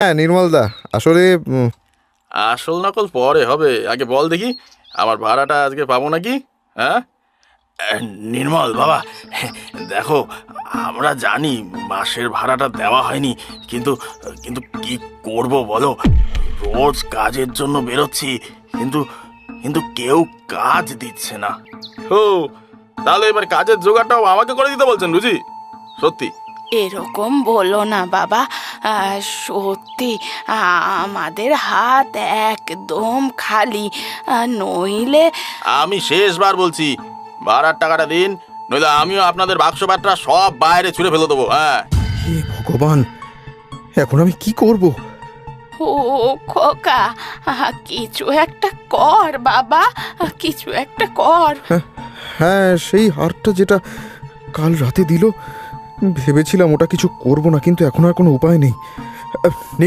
হ্যাঁ নির্মলদা, আসলে আসল নকল পরে হবে, আগে বল দেখি আমার ভাড়াটা আজকে পাবো নাকি? হ্যাঁ নির্মল বাবা, দেখো আমরা জানি মাসের ভাড়াটা দেওয়া হয়নি, কিন্তু কিন্তু কি করব বলো, রোজ কাজের জন্য বেরোচ্ছি, কিন্তু কিন্তু কেউ কাজ দিচ্ছে না। ও, তাহলে এবার কাজের জোগাড়টাও আমাকে করে দিতে বলছেন বুঝি? সত্যি? এরকম বলো না বাবা, সত্যি আমাদের হাত একদম খালি, নইলে আমি শেষবার বলছি, ভাড়ার টাকাটা দিন, নইলে আমিও আপনাদের বাক্সপাটটা সব বাইরে ছুঁড়ে ফেলে দেবো। হ্যাঁ, হে ভগবান, এখন আমি কি করব? ও খোকা, কিছু একটা কর বাবা, কিছু একটা কর। হ্যাঁ, সেই হারটা যেটা কাল রাতে দিল, ভেবেছিলাম ওটা কিছু করব না, কিন্তু এখন আর কোনো উপায় নেই।